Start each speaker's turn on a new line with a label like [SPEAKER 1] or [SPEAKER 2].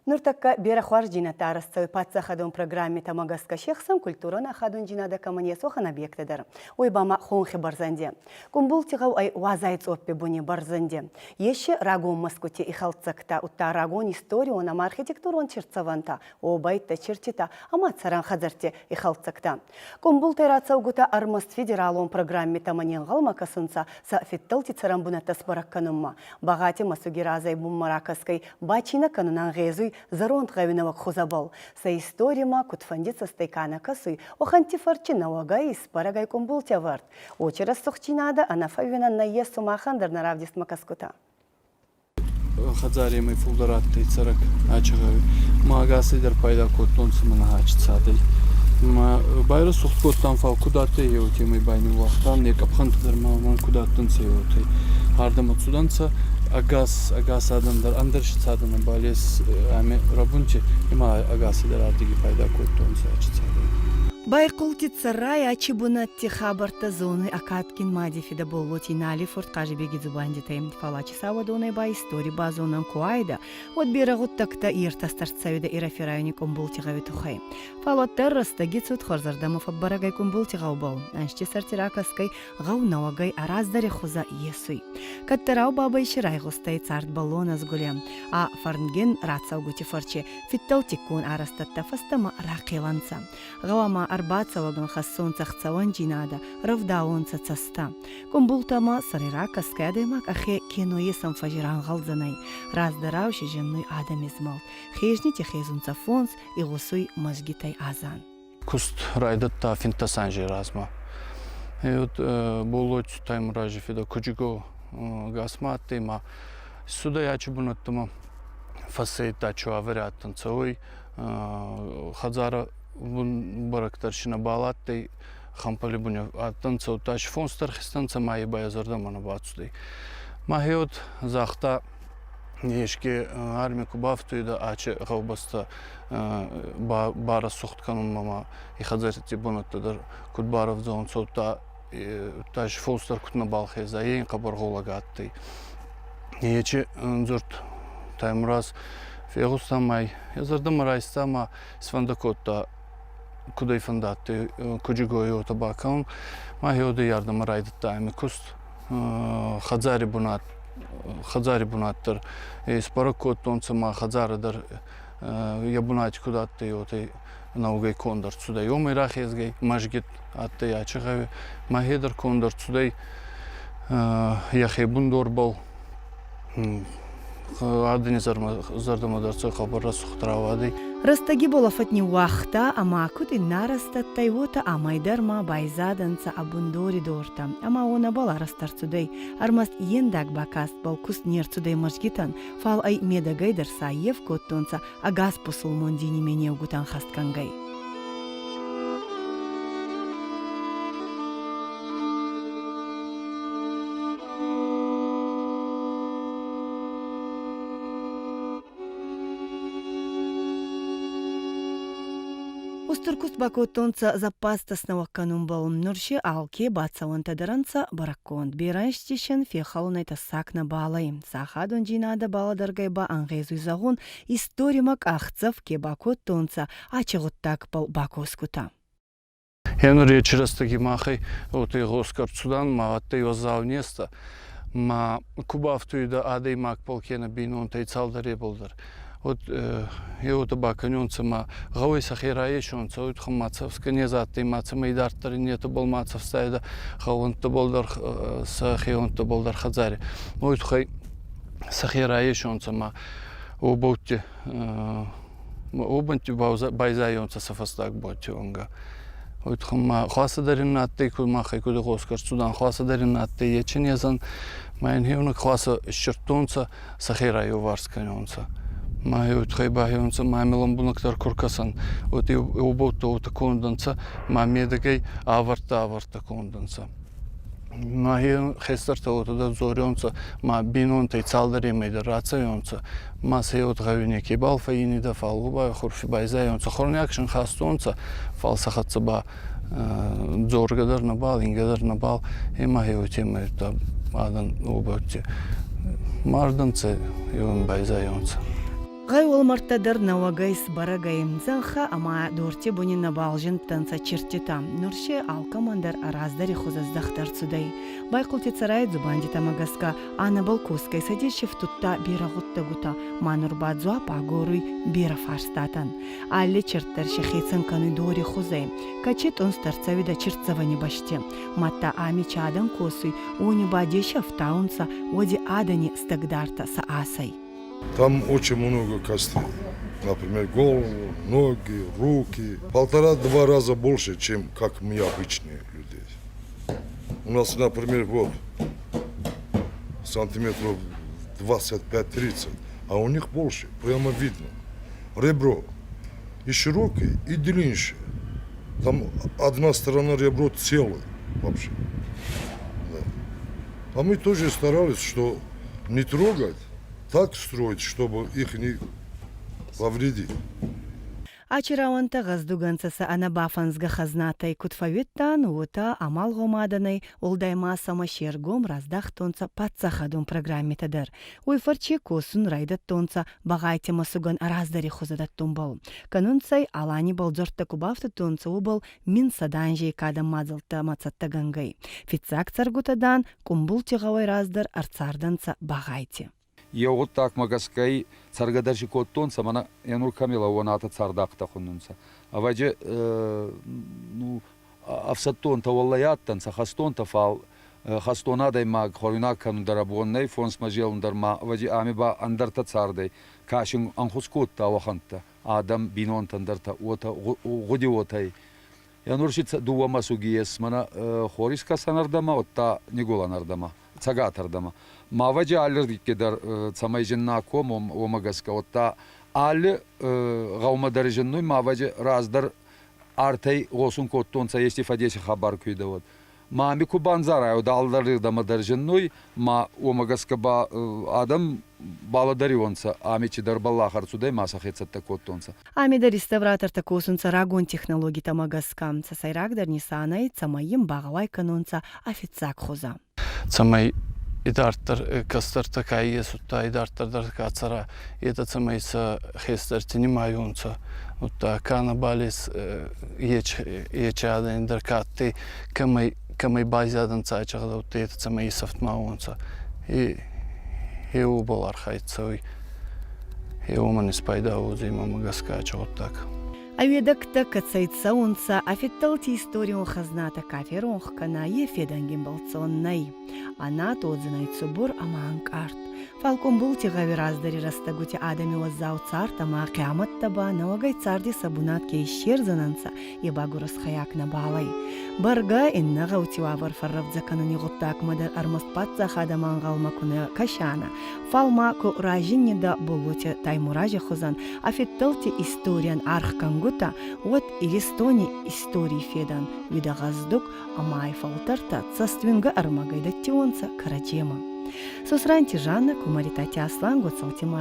[SPEAKER 1] Нуртакка бера хварждина тарасцы патса хадун программе тамагаска шехсам культурана хадун жинада камане сохан объектедер. Ойбама хонхи барзанде. Кумбул тигау ай вазайц оппе буни барзанде. Еші рагон маскуте и халцакта, утта рагон историю нам архитектурон черцаванта, обайтта черчита, ама царан хазарте и халцакта. Кумбул тераца угута армас федералон программе таманен галма касынца са фитталти царан бунатас баракканымма. Багати масугиразай буммаракаской бачина канунан гезуй заронт гавиновак хозабал. Са историма кутфандица стейкана касуй, оханти фарчина вагай спарагай кумбул тяварт. Очерас сухчинада, анафавина на есу махандар на равдис макаскута.
[SPEAKER 2] Хазари мы фулдаратты царак ачагай. Магасидер пайда коттон сымана ачцады. Байры сухткоттан фал кудаты еуте мы байны вахтан, не капхантыдар маман кудаттын сеуте. Ардам отсуданца агас адамдар андыршыцадына балес ами рабунче има агасидер ардыги пайда коттон ачцады.
[SPEAKER 1] Байкулти царай ачибунатти хабарта зоны акаткин мадифида болоти нали форткажи беги зубандите фалачи савадоны ба истори базонан куайда от бирагут такта иртастарцавида ирафирайни комбулти гавитухай фалаттар растаги цут хорзардамов барагай комбулти гавбал аншти сартиракаскай гавнавагай араздари хуза есуй каттарау бабай ширай густай царт баллона сгулям а фарнген рацаугути фарче фитталтикун арастатта фастама рақиланца гавама арбацаваган хассон цахцаван жинада, равдаонца цаста. Комбултама сарирака скадаймак ахе киноесам фажиран галзанай. Раздаравши женной адам измал. Хежните хезунца фонс и гусуй мазгитай азан.
[SPEAKER 2] Куст райдатта финтасанжи разма. И вот болоч таймуражи фида куджиго гасматты ма сюда я чубунаттама фасейта чуаверяттан цауй хазара бун барактаршина балаттай хампали буня аттанца уташ фонстар хистанца майи баязарда мана бацудай. Махиот захта ешке армия кубафтуида аче гавбаста бара сухтканун мама и хазарти бунаттадар кудбаров зон сота уташ фонстар кутна балхеза ейн кабарголагаттай. Ече зурт таймраз фегустамай язардам райстама свандакотта кудай фандатты куджигой отабакам махиода ярдам райдатта ами куст хазари бунаттар спаракоттонца ма хазарадар ябунати кудатты отай наугай кондар цудай омай рахезгай мажгит аттай ачагави махедар кондар цудай яхебун дорбал Адыни зардамадарцы хабарра сухтравады.
[SPEAKER 1] Растаги болафатни вахта, ама кути нарастаттай вота амайдарма байзаданца абундори дорта. Ама она бала растарцудай. Армаст ендак бакаст балкус нерцудай мажгитан. Фал ай медагайдар саев коттонца, агас посулмон дини мене угутан хасткангай. Устуркуст бакотонца запастасного канумбал нурши алке бацаванта даранца баракконт бирайштишен фехалунайта сакна балай. Сахадон джинада баладаргайба ангезуй загон историмак ахцав ке бакотонца ачагуттак пал бакоскута.
[SPEAKER 2] Енури через таки махай от его скарцудан маватте его завнеста ма кубафтуида адей мак полкена бинон тай цалдаре болдар. Вот его табаканёнца ма гавай сахираешонца от хамацавска незатты мацамай дартары нету бол мацавстайда хавонта болдар сахионта болдар хазари. Вот хай сахираешонца ма оботти обанти байзайонца сафастак ботионга. Вот хама хвасадарин атты кумахай куда госкар судан хвасадарин атты ечен язан майн хевнак хваса шертонца сахираеварсканёнца. Маю тхайбахионца мамелом бунактар куркасан. Вот и уботто ута конданца мамедагай аварта конданца. Махи хестарта ута зорионца ма бинонта и цалдари мейда рацаионца. Ма сеот гавине кебал фаини да фалуба хурфи байзаионца. Хорнякшин хастонца фалсахатца ба зоргадар набал, ингадар набал. И махи утема та адан уботте. Марданца и он байзаионца.
[SPEAKER 1] Гай олмартадыр навагайс барагайым занха, ама дорте буни набалжын танца чертетам. Нурше алкамандар араздари хозаздахтар цудай. Байкулти царай зубанди тамагаска, ана балкускай садишев тутта бирагутта гута, манурба зуа пагоруй бира фарстатан. Алли черттар шехицан каны дори хозай. Качет он старцавида чертцавани баште. Матта ами чадан косуй, уни бадешев таунца, оди адани стагдарта са асай.
[SPEAKER 3] Там очень много костей. Например, голову, ноги, руки. 1,5-2 раза больше, чем как мы обычные люди. У нас, например, вот сантиметров 25-30, а у них больше, прямо видно. Ребро и широкое, и длиннее. Там одна сторона ребро целое вообще. Да. А мы тоже старались, что не трогать, так строить, чтобы их не повредить.
[SPEAKER 1] Ачирауанта газдуганцаса анабафансга хазнатай кутфавиттан ута амал гомаданай олдайма самашер гом раздах тонца патсахадун программетадыр. Уйфарчи косун райдат тонца багайте масуган араздари хозадат тумбал. Канунцай алани балдзорта кубафта тонца убал мин саданжей када мазалта мацатта гангай. Фицак царгутадан кумбул тигавай раздар арцарданца багайте.
[SPEAKER 4] Я вот так магаскай царгадарши коттонса мана янур камила уаната цардакта хуннунса. А важе ну афсаттон таваллаяттанса хастон тафал хастонадай маг хоринак кандарабоннай фонс мажелундарма важе амиба андарта цардай кашин анхускотта ваханта адам бинон тандарта ота годиотай. Януршица дуа масугиес мана хориска санардама отта николанардама цагатардама. Маваджи аллер кедар цамайжинна комом омагаска отта алле гауmadarıжынной маваджи раздар артай госун коттонца если фадеси хабар күйдавот. Мами кубанзара одалдары дамадарыжынной ма омагаска ба адам баладарионца амичи дарбаллахар судай масахецатта коттонца.
[SPEAKER 1] Амида реставратор такосунца рагон технологий тамагаскам сайрагдар нисанай цамайым багалай канонца офицак хоза.
[SPEAKER 2] Цамай идарттар кастарта кайе сутта идарттардар кацара это цамайса хестартини майунца утта канабалис ечадан даркатти камай базадан цачагда утта это цамай софтмаунца и убалар хайцой и уман спайда узима магаскача вот так.
[SPEAKER 1] Аведакта кацайцаунца афитталти историю хазната каферонх кана ефедангин балционнай. Она тодзинай цубур аманг арт. Фалкон булти гавираздари растагути адами ваззау цартама киаматтаба навагай царди сабунат кейшерзананца и багурас хаяк набалай. Барга иннага утивавар фарравдза канани гуттак мадар армаспатца хадаман галмакуна кашана. Фалма ко ражиннида булути таймуража хозан афитталти историан архкангута вот илистони истории федан видагаздук амай фалтарта цаствинга армагайда тионца карачема. Сосранти Жанна кумаритати аслан гоцалтима